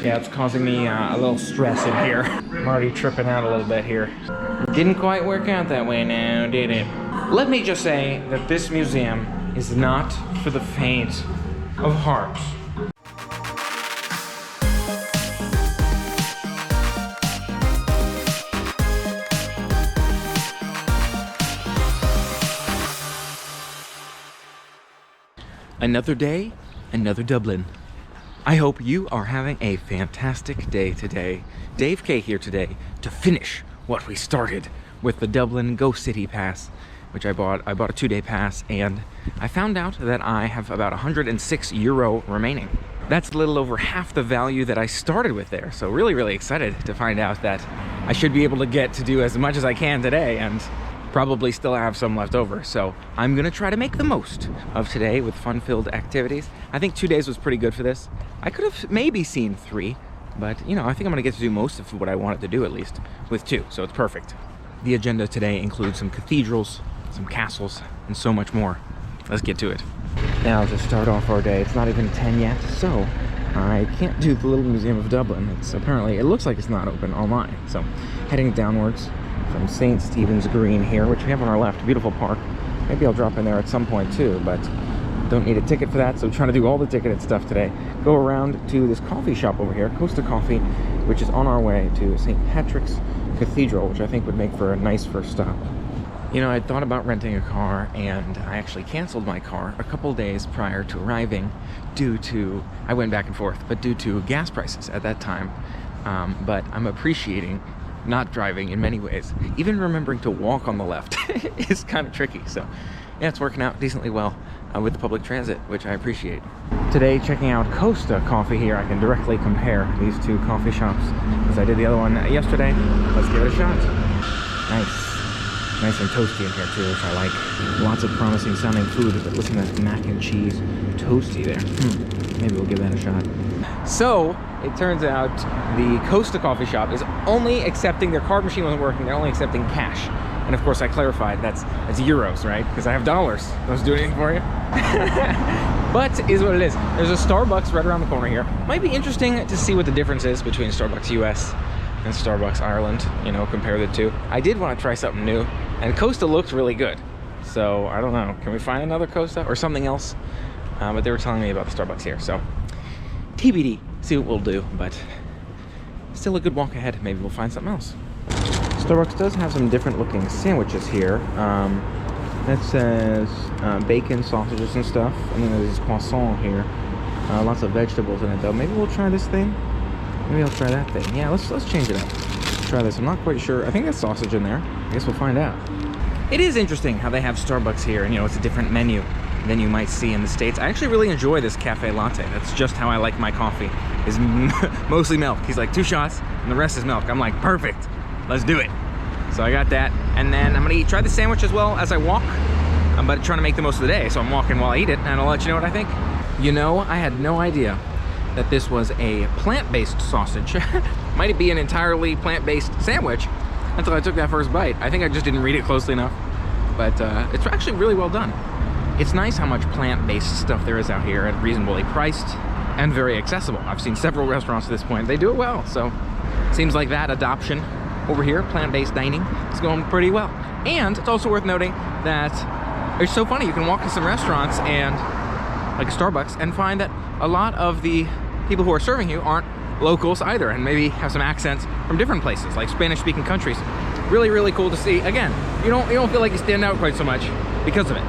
Yeah, it's causing me a little stress in here. I'm already tripping out a little bit here. Didn't quite work out that way now, did it? Let me just say that this museum is not for the faint of heart. Another day, another Dublin. I hope you are having a fantastic day today. Dave K here today to finish what we started with the Dublin Go City Pass, which I bought a 2-day pass, and I found out that I have about €106 remaining. That's a little over half the value that I started with there. So really excited to find out that I should be able to get to do as much as I can today, and probably still have some left over. So I'm gonna try to make the most of today with fun-filled activities. I think 2 days was pretty good for this. I could have maybe seen 3, but you know, I think I'm gonna get to do most of what I wanted to do, at least with 2, so it's perfect. The agenda today includes some cathedrals, some castles, and so much more. Let's get to it. Now to start off our day, it's not even 10 yet, so I can't do the Little Museum of Dublin. It looks like it's not open online. So heading downwards from St. Stephen's Green here, which we have on our left, beautiful park. Maybe I'll drop in there at some point too, but don't need a ticket for that, so I'm trying to do all the ticketed stuff today. Go around to this coffee shop over here, Costa Coffee, which is on our way to St. Patrick's Cathedral, which I think would make for a nice first stop. You know, I thought about renting a car, and I actually canceled my car a couple days prior to arriving due to, I went back and forth, but due to gas prices at that time. But I'm appreciating not driving in many ways. Even remembering to walk on the left is kind of tricky. So yeah, it's working out decently well with the public transit, which I appreciate. Today, checking out Costa Coffee here, I can directly compare these two coffee shops as I did the other one yesterday. Let's give it a shot. Nice and toasty in here too, which I like. Lots of promising sounding food, but listen to that mac and cheese toasty there. Maybe we'll give that a shot. So it turns out the Costa Coffee Shop is only accepting, their card machine wasn't working, they're only accepting cash. And of course I clarified that's euros, right? Because I have dollars. Those do anything for you? But is what it is. There's a Starbucks right around the corner here. Might be interesting to see what the difference is between Starbucks US and Starbucks Ireland, you know, compare the two. I did want to try something new, and Costa looked really good. So I don't know, can we find another Costa or something else? But they were telling me about the Starbucks here, so TBD, see what we'll do, but still a good walk ahead. Maybe we'll find something else. Starbucks does have some different looking sandwiches here. That says bacon, sausages and stuff. And then there's this croissant here. Lots of vegetables in it though. Maybe we'll try this thing. Maybe I'll try that thing. Yeah, let's change it up. Let's try this. I'm not quite sure. I think there's sausage in there. I guess we'll find out. It is interesting how they have Starbucks here, and you know, it's a different menu than you might see in the States. I actually really enjoy this cafe latte. That's just how I like my coffee, is mostly milk. He's like 2 shots and the rest is milk. I'm like, perfect, let's do it. So I got that, and then I'm gonna try the sandwich as well as I walk. I'm about trying to make the most of the day, so I'm walking while I eat it, and I'll let you know what I think. You know, I had no idea that this was a plant-based sausage. Might it be an entirely plant-based sandwich until I took that first bite. I think I just didn't read it closely enough, but it's actually really well done. It's nice how much plant-based stuff there is out here at reasonably priced and very accessible. I've seen several restaurants at this point. They do it well, so seems like that adoption over here, plant-based dining, is going pretty well. And it's also worth noting that it's so funny, you can walk to some restaurants and like a Starbucks and find that a lot of the people who are serving you aren't locals either, and maybe have some accents from different places, like Spanish-speaking countries. Really cool to see. Again, you don't feel like you stand out quite so much because of it.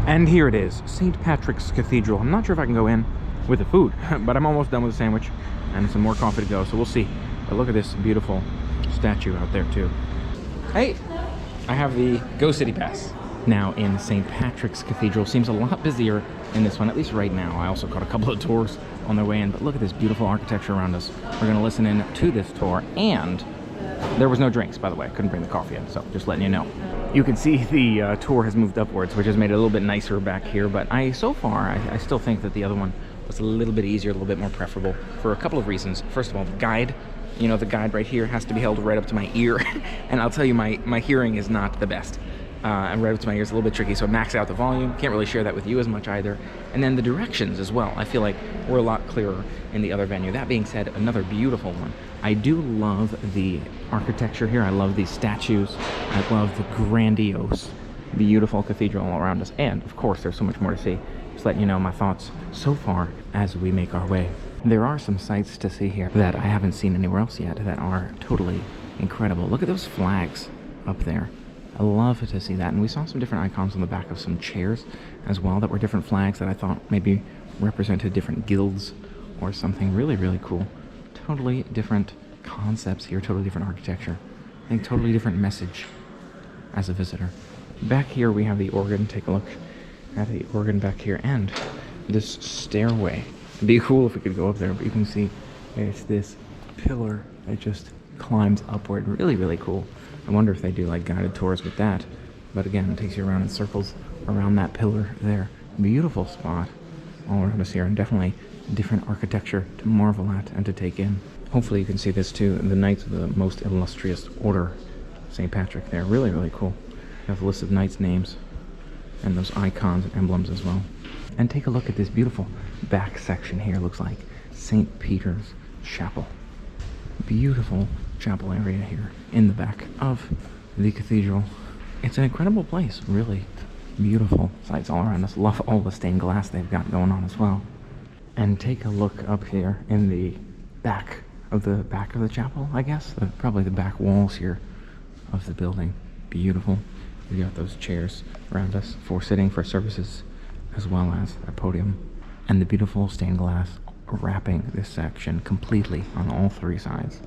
And here it is, St. Patrick's Cathedral. I'm not sure if I can go in with the food, but I'm almost done with the sandwich and some more coffee to go, so we'll see. But look at this beautiful statue out there too. Hey, I have the Go City Pass. Now in St. Patrick's Cathedral, seems a lot busier in this one, at least right now. I also caught a couple of tours on their way in, but look at this beautiful architecture around us. We're gonna listen in to this tour, and there was no drinks, by the way. I couldn't bring the coffee in, so just letting you know. You can see the tour has moved upwards, which has made it a little bit nicer back here, but so far, I still think that the other one was a little bit easier, a little bit more preferable for a couple of reasons. First of all, the guide. You know, the guide right here has to be held right up to my ear, and I'll tell you, my hearing is not the best. and right up to my ears, a little bit tricky, so I maxed out the volume. Can't really share that with you as much either. And then the directions as well. I feel like we're a lot clearer in the other venue. That being said, another beautiful one. I do love the architecture here. I love these statues. I love the grandiose, beautiful cathedral all around us. And of course, there's so much more to see. Just letting you know my thoughts so far as we make our way. There are some sights to see here that I haven't seen anywhere else yet that are totally incredible. Look at those flags up there. I love to see that. And we saw some different icons on the back of some chairs as well that were different flags that I thought maybe represented different guilds or something. Really, really cool. Totally different concepts here, totally different architecture. I think totally different message as a visitor. Back here we have the organ. Take a look at the organ back here and this stairway. It'd be cool if we could go up there, but you can see it's this pillar that just climbs upward. Really, really cool. I wonder if they do like guided tours with that. But again, it takes you around in circles around that pillar there. Beautiful spot all around us here, and definitely different architecture to marvel at and to take in. Hopefully you can see this too. The Knights of the Most Illustrious Order, St. Patrick there. Really, really cool. You have the list of knights' names and those icons and emblems as well. And take a look at this beautiful back section here. Looks like St. Peter's Chapel. Beautiful chapel area here in the back of the cathedral. It's an incredible place, really beautiful sights all around us. Love all the stained glass they've got going on as well. And take a look up here in the back of the chapel, I guess. Probably the back walls here of the building. Beautiful. We got those chairs around us for sitting for services, as well as a podium. And the beautiful stained glass wrapping this section completely on all three sides.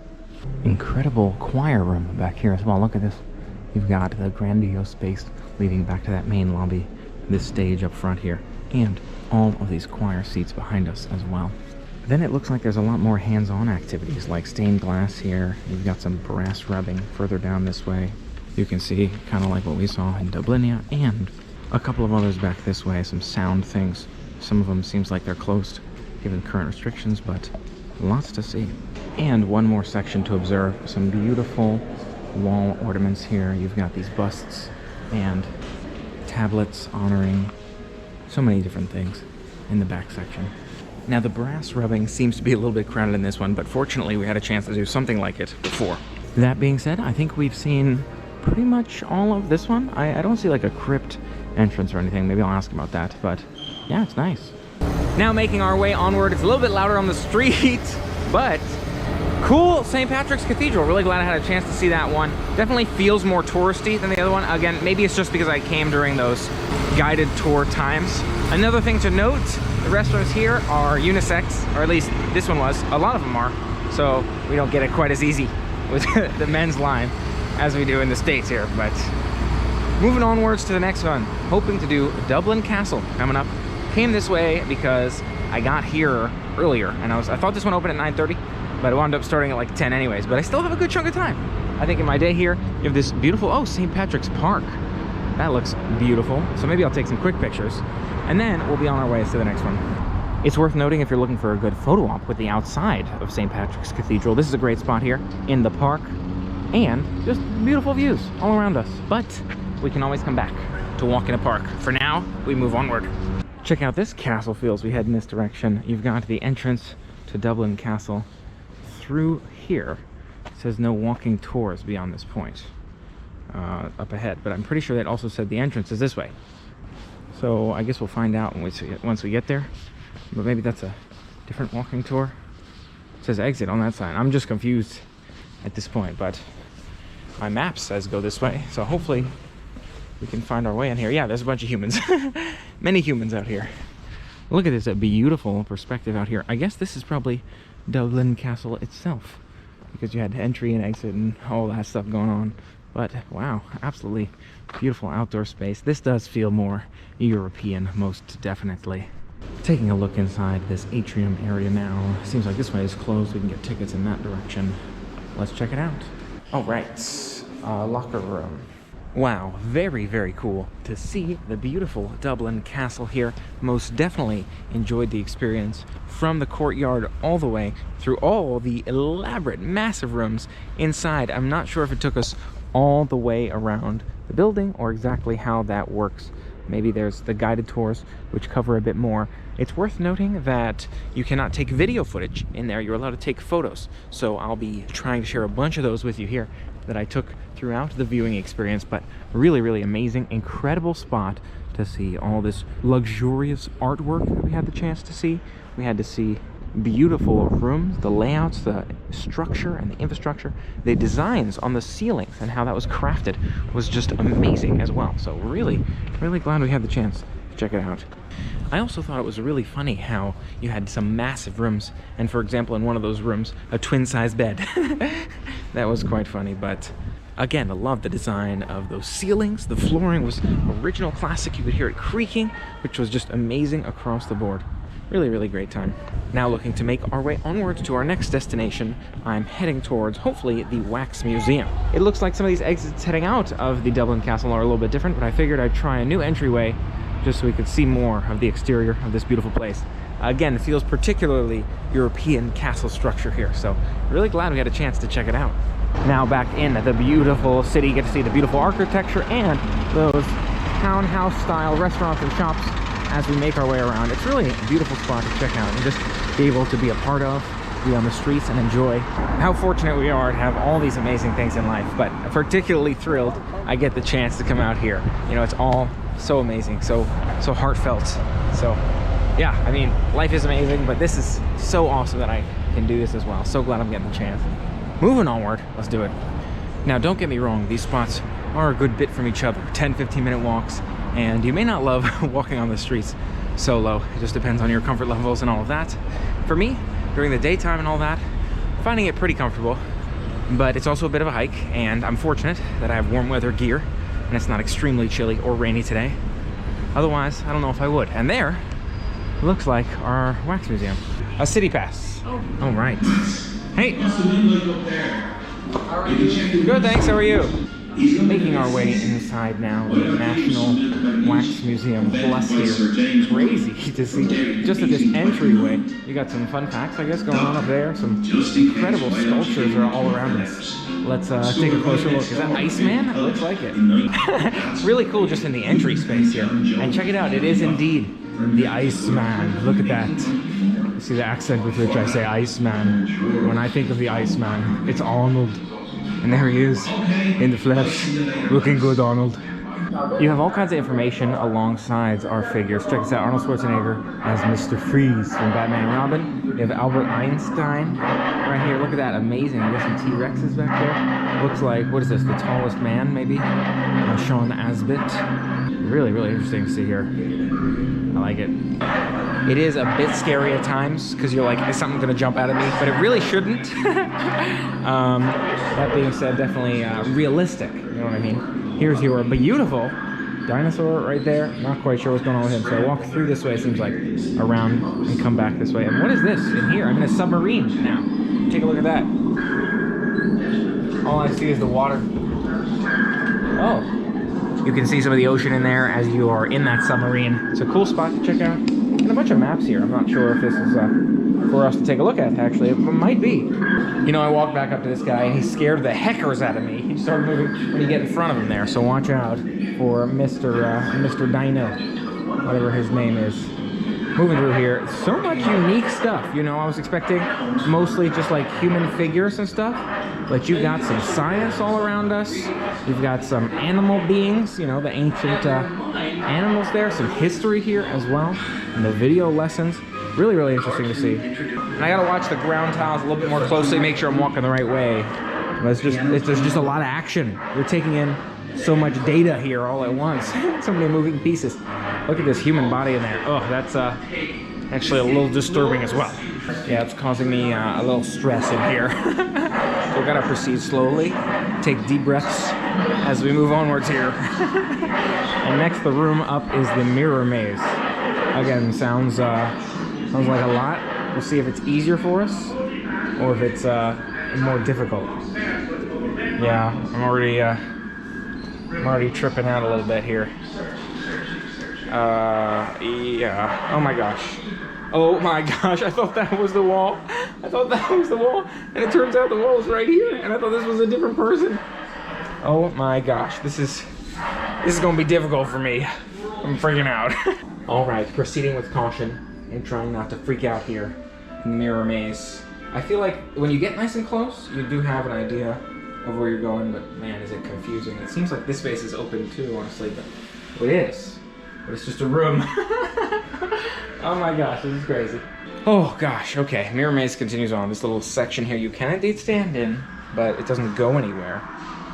Incredible choir room back here as well. Look at this. You've got the grandiose space leading back to that main lobby, this stage up front here, and all of these choir seats behind us as well. Then it looks like there's a lot more hands-on activities like stained glass here. You've got some brass rubbing further down this way. You can see kind of like what we saw in Dublinia, and a couple of others back this way, some sound things. Some of them seems like they're closed given current restrictions, but lots to see. And one more section to observe, some beautiful wall ornaments here. You've got these busts and tablets honoring so many different things in the back section. Now the brass rubbing seems to be a little bit crowded in this one, but fortunately we had a chance to do something like it before. That being said, I think we've seen pretty much all of this one. I don't see like a crypt entrance or anything. Maybe I'll ask about that, but yeah, it's nice. Now making our way onward. It's a little bit louder on the street, but cool St. Patrick's Cathedral. Really glad I had a chance to see that one. Definitely feels more touristy than the other one. Again, maybe it's just because I came during those guided tour times. Another thing to note, the restrooms here are unisex, or at least this one was. A lot of them are, so we don't get it quite as easy with the men's line as we do in the States here. But moving onwards to the next one, hoping to do Dublin Castle coming up. Came this way because I got here earlier, and I thought this one opened at 9:30, but it wound up starting at like 10 anyways. But I still have a good chunk of time. I think in my day here, you have this beautiful, St. Patrick's Park. That looks beautiful. So maybe I'll take some quick pictures, and then we'll be on our way to the next one. It's worth noting if you're looking for a good photo op with the outside of St. Patrick's Cathedral, this is a great spot here in the park, and just beautiful views all around us. But we can always come back to walk in a park. For now, we move onward. Check out this castle feels. We head in this direction. You've got the entrance to Dublin Castle through here. It says no walking tours beyond this point up ahead, but I'm pretty sure that also said the entrance is this way. So I guess we'll find out once we get there, but maybe that's a different walking tour. It says exit on that sign. I'm just confused at this point, but my map says go this way, so hopefully we can find our way in here. Yeah, there's a bunch of humans. Many humans out here. Look at this, a beautiful perspective out here. I guess this is probably Dublin Castle itself, because you had entry and exit and all that stuff going on. But wow, absolutely beautiful outdoor space. This does feel more European, most definitely. Taking a look inside this atrium area now. Seems like this way is closed. We can get tickets in that direction. Let's check it out. All right, locker room. Wow, very, very cool to see the beautiful Dublin Castle here. Most definitely enjoyed the experience from the courtyard all the way through all the elaborate, massive rooms inside. I'm not sure if it took us all the way around the building or exactly how that works. Maybe there's the guided tours, which cover a bit more. It's worth noting that you cannot take video footage in there. You're allowed to take photos. So I'll be trying to share a bunch of those with you here that I took throughout the viewing experience. But really, really amazing, incredible spot to see all this luxurious artwork that we had the chance to see. We had to see beautiful rooms, the layouts, the structure and the infrastructure, the designs on the ceilings and how that was crafted was just amazing as well. So really, really glad we had the chance to check it out. I also thought it was really funny how you had some massive rooms, and for example, in one of those rooms, a twin-size bed. That was quite funny, but again, I love the design of those ceilings. The flooring was original classic. You could hear it creaking, which was just amazing across the board. Really, really great time. Now looking to make our way onwards to our next destination, I'm heading towards, hopefully, the Wax Museum. It looks like some of these exits heading out of the Dublin Castle are a little bit different, but I figured I'd try a new entryway just so we could see more of the exterior of this beautiful place. Again, it feels particularly European castle structure here, so really glad we had a chance to check it out. Now back in the beautiful city, you get to see the beautiful architecture and those townhouse style restaurants and shops as we make our way around. It's really a beautiful spot to check out and just be able to be a part of, be on the streets and enjoy. How fortunate we are to have all these amazing things in life, but particularly thrilled I get the chance to come out here. You know, it's all so amazing, so heartfelt. So yeah, I mean, life is amazing, but this is so awesome that I can do this as well. So glad I'm getting the chance. Moving onward, let's do it. Now, don't get me wrong, these spots are a good bit from each other, 10-15 minute walks, and you may not love walking on the streets solo. It just depends on your comfort levels and all of that. For me, during the daytime and all that, finding it pretty comfortable, but it's also a bit of a hike, and I'm fortunate that I have warm weather gear and it's not extremely chilly or rainy today. Otherwise, I don't know if I would. And there looks like our wax museum. A city pass. Oh, all right. Hey. Good, thanks. How are you? Making our way inside now, the National Wax Museum Plus here. Crazy to see. Just at this entryway, you got some fun facts, I guess, going on up there. Some incredible sculptures are all around us. Let's take a closer look. Is that Iceman? It looks like it. It's really cool just in the entry space here. And check it out, it is indeed the Iceman. Look at that. You see the accent with which I say Iceman. When I think of the Iceman, it's Arnold. And there he is, in the flesh, looking good, Arnold. You have all kinds of information alongside our figures. Check this out, Arnold Schwarzenegger as Mr. Freeze from Batman and Robin. You have Albert Einstein right here. Look at that, amazing. You got some T-Rexes back there. Looks like, what is this, the tallest man, maybe? Sean Asbit. Really, really interesting to see here. I like it. It is a bit scary at times because you're like, is something gonna jump out at me? But it really shouldn't. That being said, definitely realistic, you know what I mean? Here's your beautiful dinosaur right there. Not quite sure what's going on with him. So I walk through this way, it seems like, around and come back this way. And what is this in here? I'm in a submarine now. Take a look at that. All I see is the water. Oh. You can see some of the ocean in there as you are in that submarine. It's a cool spot to check out. And a bunch of maps here. I'm not sure if this is for us to take a look at, actually. It might be. You know, I walked back up to this guy and he scared the heckers out of me. He started moving when you get in front of him there. So watch out for Mr. Dino, whatever his name is. Moving through here, so much unique stuff. You know, I was expecting mostly just like human figures and stuff, but you got some science all around us. You've got some animal beings, you know, the ancient animals there, some history here as well, and the video lessons. Really, really interesting to see. And I gotta watch the ground tiles a little bit more closely, make sure I'm walking the right way. But there's just a lot of action. You're taking in so much data here all at once. So many moving pieces. Look at this human body in there. Oh, that's actually a little disturbing as well. Yeah, it's causing me a little stress in here. So we gotta proceed slowly, take deep breaths as we move onwards here. And next, the room up is the mirror maze. Again, sounds like a lot. We'll see if it's easier for us or if it's more difficult. Yeah, I'm already tripping out a little bit here. Yeah. Oh my gosh. Oh my gosh, I thought that was the wall. I thought that was the wall. And it turns out the wall is right here. And I thought this was a different person. Oh my gosh, this is This is gonna be difficult for me. I'm freaking out. All right, proceeding with caution and trying not to freak out here in the mirror maze. I feel like when you get nice and close, you do have an idea of where you're going, but man, is it confusing. It seems like this space is open too, honestly, but it is. But it's just a room. Oh my gosh, this is crazy. Oh gosh, okay, mirror maze continues on. This little section here you can indeed stand in, but it doesn't go anywhere.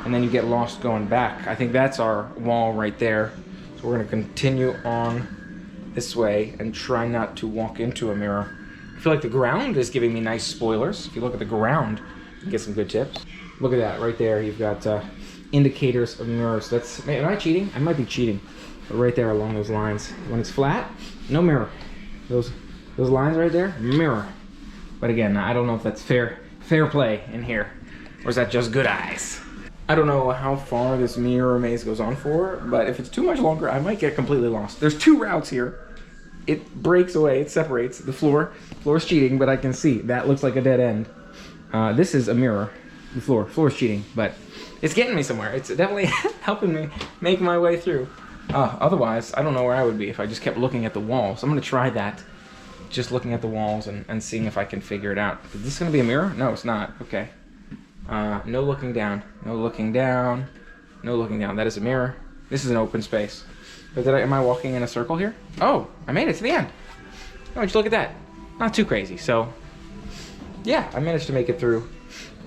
And then you get lost going back. I think that's our wall right there. So we're gonna continue on this way and try not to walk into a mirror. I feel like the ground is giving me nice spoilers. If you look at the ground, you can get some good tips. Look at that, right there. You've got indicators of mirrors. That's, am I cheating? I might be cheating. But right there along those lines. When it's flat, no mirror. Those lines right there, mirror. But again, I don't know if that's fair play in here, or is that just good eyes? I don't know how far this mirror maze goes on for, but if it's too much longer, I might get completely lost. There's two routes here. It breaks away, it separates. The floor is cheating, but I can see. That looks like a dead end. This is a mirror. The floor is cheating, but it's getting me somewhere. It's definitely helping me make my way through. Otherwise, I don't know where I would be if I just kept looking at the walls. So I'm gonna try that. Just looking at the walls and seeing if I can figure it out. Is this gonna be a mirror? No, it's not. Okay. No looking down. No looking down. No looking down. That is a mirror. This is an open space. But am I walking in a circle here? Oh, I made it to the end. Oh, just look at that. Not too crazy. So, yeah, I managed to make it through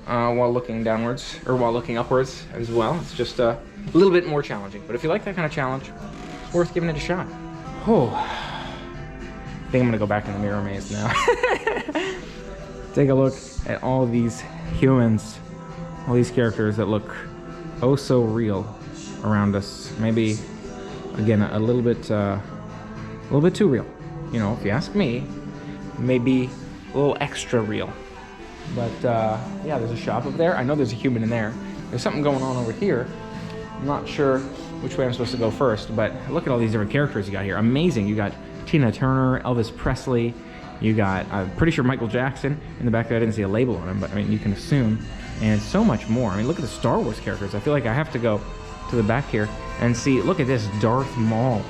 while looking downwards, or while looking upwards as well. It's just a little bit more challenging. But if you like that kind of challenge, it's worth giving it a shot. Oh. I think I'm gonna go back in the mirror maze now. Take a look at all of these humans, all these characters that look oh so real around us. Maybe, again, a little bit too real. You know, if you ask me, maybe a little extra real. But yeah, there's a shop up there. I know there's a human in there. There's something going on over here. I'm not sure which way I'm supposed to go first, but look at all these different characters you got here. Amazing. You got Tina Turner, Elvis Presley, you got, I'm pretty sure Michael Jackson in the back there. I didn't see a label on him, but I mean, you can assume, and so much more. I mean, look at the Star Wars characters. I feel like I have to go to the back here and see, look at this Darth Maul,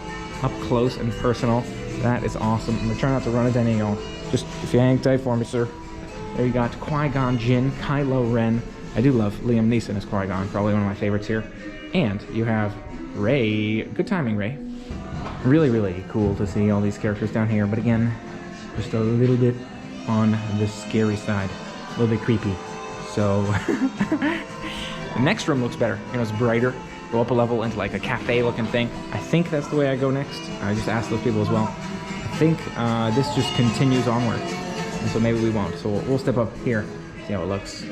up close and personal. That is awesome. I'm gonna try not to run into any of y'all. Just, if you hang tight for me, sir. There you got Qui-Gon Jinn, Kylo Ren. I do love Liam Neeson as Qui-Gon, probably one of my favorites here. And you have Rey. Good timing, Rey. Really, really cool to see all these characters down here, but again, just a little bit on the scary side, a little bit creepy. So, the next room looks better. You know, it's brighter. Go up a level into like a cafe-looking thing. I think that's the way I go next. I just asked those people as well. I think this just continues onward, and so maybe we won't. So we'll step up here, see how it looks.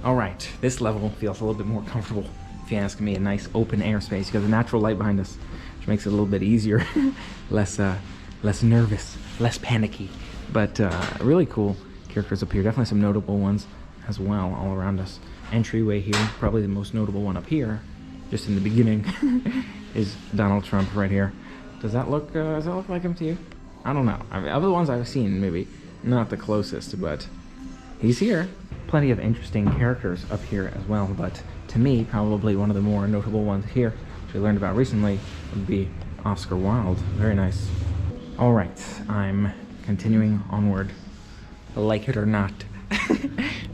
All right, this level feels a little bit more comfortable, if you ask me. A nice open air space. You got the natural light behind us, which makes it a little bit easier, less nervous, less panicky, but really cool characters up here. Definitely some notable ones as well all around us. Entryway here, probably the most notable one up here, just in the beginning, is Donald Trump right here. Does that look like him to you? I don't know. I mean, of the ones I've seen, maybe not the closest, but he's here. Plenty of interesting characters up here as well, but to me, probably one of the more notable ones here, which I learned about recently, would be Oscar Wilde. Very nice. All right, I'm continuing onward, like it or not,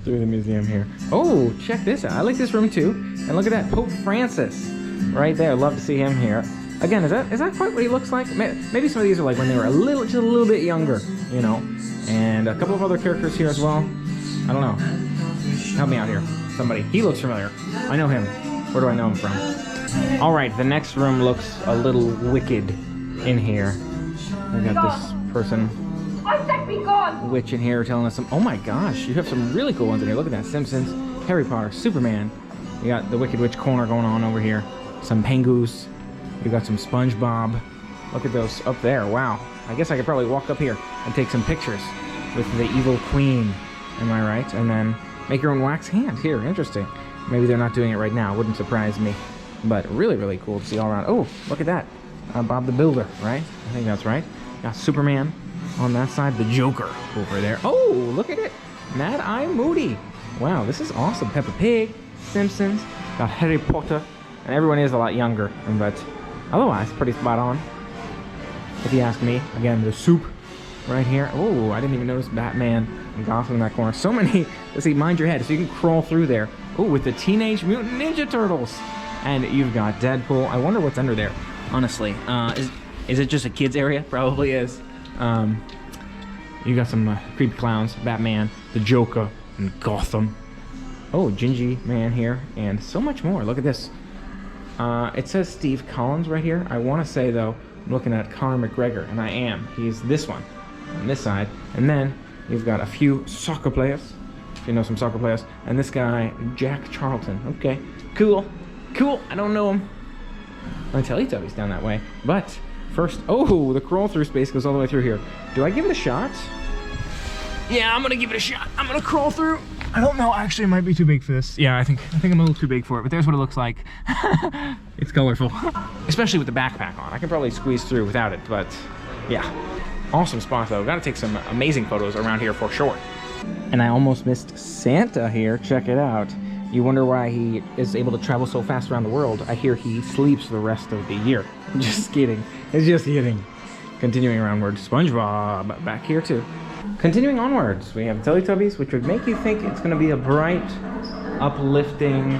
through the museum here. Oh, check this out. I like this room too. And look at that, Pope Francis, right there. Love to see him here. Again, is that quite what he looks like? Maybe some of these are like when they were just a little bit younger, you know. And a couple of other characters here as well. I don't know. Help me out here, somebody. He looks familiar. I know him. Where do I know him from? All right, the next room looks a little wicked in here. We got this person, witch in here, telling us some. Oh my gosh, you have some really cool ones in here. Look at that, Simpsons, Harry Potter, Superman. You got the Wicked Witch corner going on over here. Some Pengoose. You got some SpongeBob. Look at those up there. Wow. I guess I could probably walk up here and take some pictures with the evil queen. Am I right? And then make your own wax hand here. Interesting. Maybe they're not doing it right now. Wouldn't surprise me. But really, really cool to see all around. Oh, look at that. Bob the Builder, right? I think that's right. Got Superman on that side. The Joker over there. Oh, look at it. Mad Eye Moody. Wow, this is awesome. Peppa Pig, Simpsons. Got Harry Potter And everyone is a lot younger, but otherwise, pretty spot on. If you ask me, again, the soup right here. Oh, I didn't even notice Batman and Gotham in that corner. So many. Let's see, mind your head, so you can crawl through there. Oh, with the Teenage Mutant Ninja Turtles. And you've got Deadpool. I wonder what's under there, honestly. Is it just a kid's area? Probably is. You got some creepy clowns, Batman, the Joker, and Gotham. Oh, Gingy Man here, and so much more. Look at this. It says Steve Collins right here. I want to say, though, I'm looking at Conor McGregor, and I am. He's this one, on this side. And then you've got a few soccer players, if you know some soccer players. And this guy, Jack Charlton. Okay, cool. Cool, I don't know him. I Teletubbies down that way. But first, oh, the crawl through space goes all the way through here. Do I give it a shot? Yeah, I'm gonna give it a shot. I'm gonna crawl through. I don't know, actually it might be too big for this. Yeah, I think I'm a little too big for it, but there's what it looks like. It's colorful. Especially with the backpack on. I can probably squeeze through without it, but yeah. Awesome spot though. Gotta take some amazing photos around here for sure. And I almost missed Santa here. Check it out. You wonder why he is able to travel so fast around the world. I hear he sleeps the rest of the year. Just kidding. It's just kidding. Continuing aroundward, SpongeBob back here too. Continuing onwards, we have Teletubbies, which would make you think it's going to be a bright, uplifting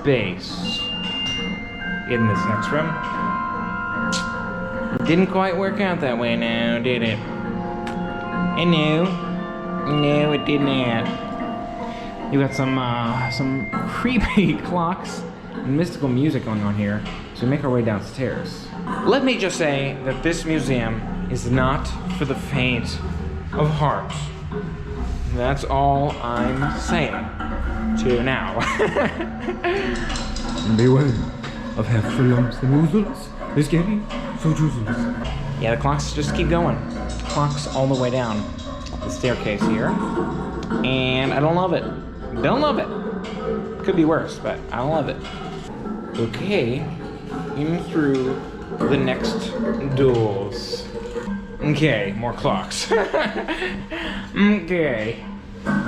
space in this next room. Didn't quite work out that way now, did it? No, it did not. You got some creepy clocks and mystical music going on here, so we make our way downstairs. Let me just say that this museum is not for the faint of heart. That's all I'm saying to you now. Beware of half lumps and oozles. It's getting so juicy. Yeah, the clocks just keep going. Clocks all the way down the staircase here. And I don't love it. Don't love it. Could be worse, but I don't love it. Okay, in through the next doors. Okay, more clocks. Okay,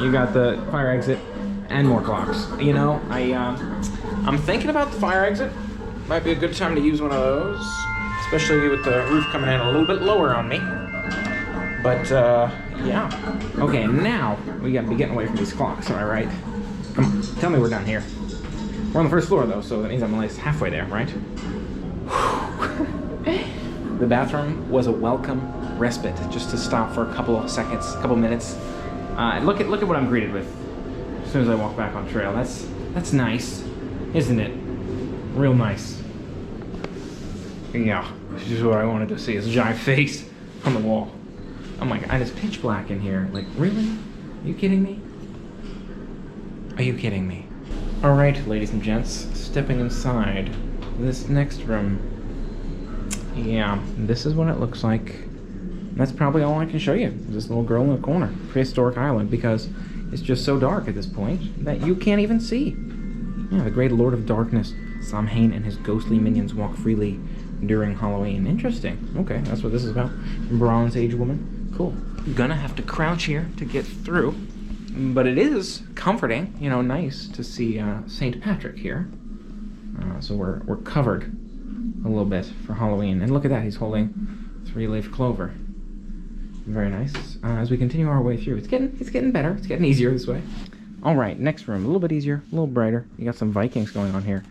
you got the fire exit and more clocks. You know, I'm thinking about the fire exit. Might be a good time to use one of those, especially with the roof coming in a little bit lower on me. But yeah. Okay, now we gotta be getting away from these clocks. Am I right? Come on, tell me we're down here. We're on the first floor though, so that means I'm at least halfway there, right? The bathroom was a welcome respite, just to stop for a couple of seconds, a couple minutes. Look at what I'm greeted with as soon as I walk back on trail. That's nice, isn't it? Real nice. Yeah, this is what I wanted to see, is a giant face on the wall. Oh my god, and it's pitch black in here. Like, really? Are you kidding me? Are you kidding me? All right, ladies and gents, stepping inside this next room. Yeah, this is what it looks like. That's probably all I can show you. This little girl in the corner, prehistoric island, because it's just so dark at this point that you can't even see. Yeah, the great Lord of Darkness, Samhain, and his ghostly minions walk freely during Halloween. Interesting. Okay, that's what this is about. Bronze Age woman. Cool. Gonna have to crouch here to get through, but it is comforting, you know, nice to see St. Patrick here. So we're covered a little bit for Halloween. And look at that, he's holding 3-leaf clover. Very nice. As we continue our way through, it's getting better. It's getting easier this way. All right, next room, a little bit easier, a little brighter. You got some Vikings going on here.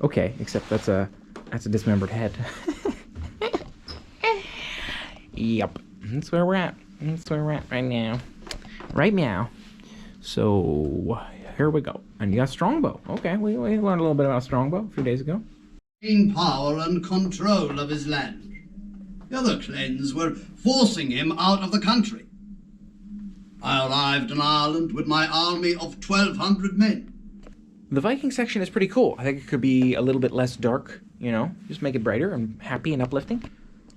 Okay, except that's a dismembered head. Yep, that's where we're at. That's where we're at right now. Right now. So here we go. And you got Strongbow. Okay, we learned a little bit about Strongbow a few days ago. In power and control of his land. The other clans were forcing him out of the country. I arrived in Ireland with my army of 1,200 men. The Viking section is pretty cool. I think it could be a little bit less dark, you know, just make it brighter and happy and uplifting.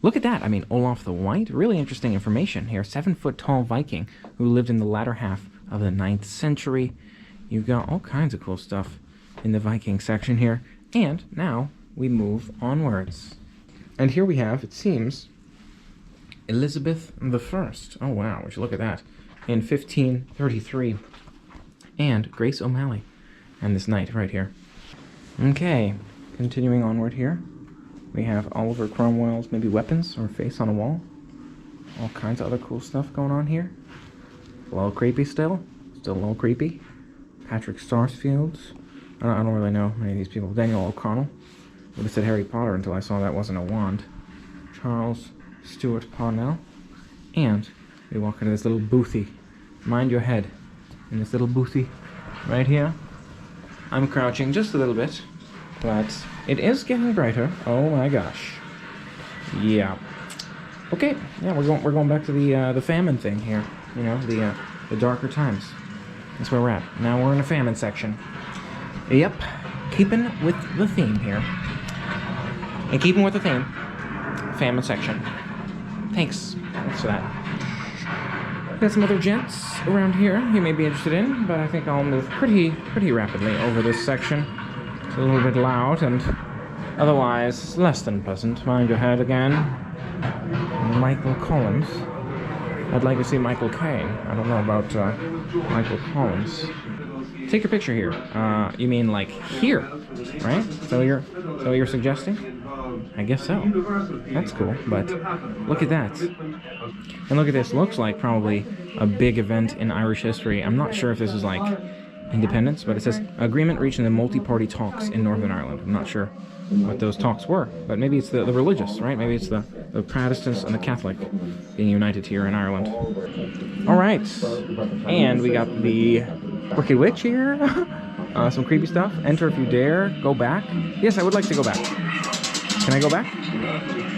Look at that. I mean, Olaf the White, really interesting information here. 7-foot-tall Viking who lived in the latter half of the 9th century. You've got all kinds of cool stuff in the Viking section here. And now we move onwards. And here we have, it seems, Elizabeth I. Oh, wow, would you look at that. In 1533. And Grace O'Malley. And this knight right here. Okay, continuing onward here, we have Oliver Cromwell's maybe weapons or face on a wall. All kinds of other cool stuff going on here. A little creepy still. Still a little creepy. Patrick Sarsfield's. I don't really know many of these people. Daniel O'Connell. Would have said Harry Potter until I saw that wasn't a wand. Charles Stewart Parnell. And we walk into this little boothy. Mind your head. In this little boothy right here. I'm crouching just a little bit, but it is getting brighter. Oh my gosh. Yeah. Okay. Yeah, we're going back to the famine thing here. You know, the darker times. That's where we're at. Now we're in the famine section. Yep. Keeping with the theme here. And keeping with the theme, famine section. Thanks for that. Got some other gents around here you may be interested in, but I think I'll move pretty rapidly over this section. It's a little bit loud and otherwise less than pleasant. Mind your head again. Michael Collins. I'd like to see Michael Caine. I don't know about Michael Collins. Take your picture here. You mean like here, right? So you're suggesting? I guess so. That's cool, but look at that. And look at this. Looks like probably a big event in Irish history. I'm not sure if this is like independence, but it says agreement reached in the multi-party talks in Northern Ireland. I'm not sure what those talks were, but maybe it's the religious, right? Maybe it's the Protestants and the Catholic being united here in Ireland. All right, and we got the Wicked Witch here. Some creepy stuff. Enter if you dare. Go back. Yes, I would like to go back. Can I go back?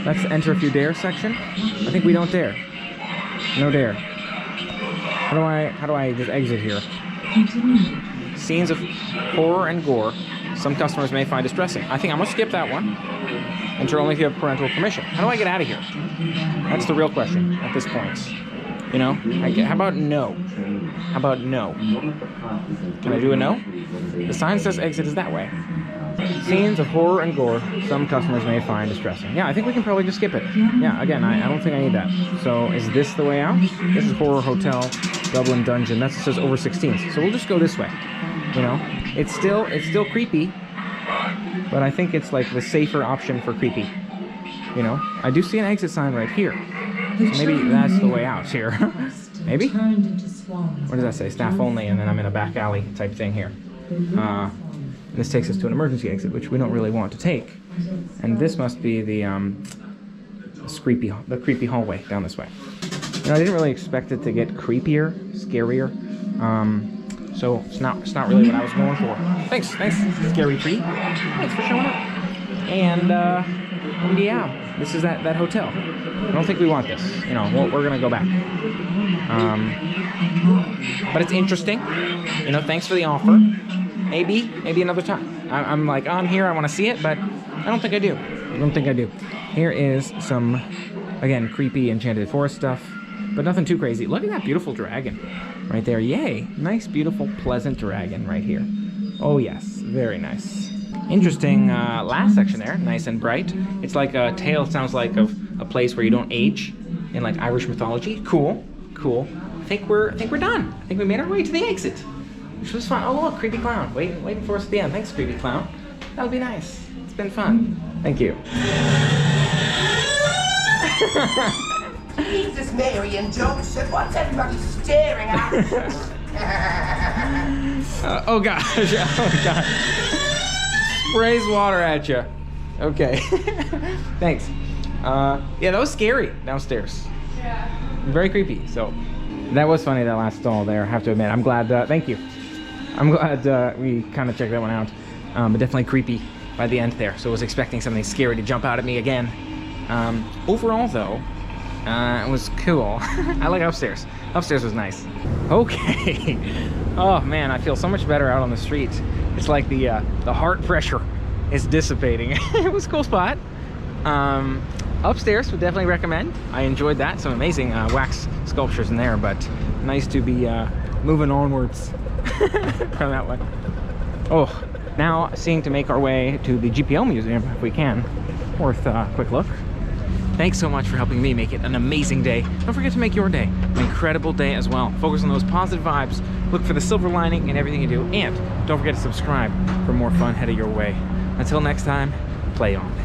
That's the enter if you dare section. I think we don't dare. No dare. How do I just exit here? Scenes of horror and gore. Some customers may find distressing. I think I'm gonna skip that one. Enter only if you have parental permission. How do I get out of here? That's the real question at this point. You know? How about no? How about no? Can I do a no? The sign says exit is that way. Scenes of horror and gore, some customers may find distressing. Yeah, I think we can probably just skip it. Yeah, again, I don't think I need that. So, is this the way out? This is Horror Hotel, Dublin Dungeon. That says over 16s. So we'll just go this way. You know, it's still creepy, but I think it's like the safer option for creepy. You know, I do see an exit sign right here. So maybe that's the way out here. Maybe? What does that say? Staff only, and then I'm in a back alley type thing here. This takes us to an emergency exit, which we don't really want to take. And this must be the creepy hallway down this way. You know, I didn't really expect it to get creepier, scarier. So it's not really what I was going for. Thanks, Scary Tree. Thanks for showing up. And yeah, this is that hotel. I don't think we want this. You know, we're gonna go back. But it's interesting. You know, thanks for the offer. Maybe another time. I'm like, I'm here, I want to see it, but I don't think I do. Here is some, again, creepy Enchanted Forest stuff, but nothing too crazy. Look at that beautiful dragon right there. Yay. Nice, beautiful, pleasant dragon right here. Oh, yes. Very nice. Interesting last section there. Nice and bright. It's like a tale, sounds like, of a place where you don't age in, like, Irish mythology. Cool. I think we're done. I think we made our way to the exit. Which was fun. Oh look, creepy clown. Waiting for us at the end. Thanks, creepy clown. That would be nice. It's been fun. Thank you. Jesus, Mary and Joseph, what's everybody staring at? Oh gosh. Sprays water at you. Okay. Thanks. Yeah, that was scary downstairs. Yeah. Very creepy. So that was funny, that last stall there, I have to admit. I'm glad, thank you. I'm glad we kind of checked that one out. But definitely creepy by the end there. So I was expecting something scary to jump out at me again. Overall though, it was cool. I like upstairs. Upstairs was nice. Okay. Oh man, I feel so much better out on the street. It's like the heart pressure is dissipating. It was a cool spot. Upstairs would definitely recommend. I enjoyed that. Some amazing wax sculptures in there, but nice to be moving onwards from that one. Oh, now seeing to make our way to the GPO Museum if we can. Worth a quick look. Thanks so much for helping me make it an amazing day. Don't forget to make your day an incredible day as well. Focus on those positive vibes. Look for the silver lining in everything you do. And don't forget to subscribe for more fun headed your way. Until next time, play on.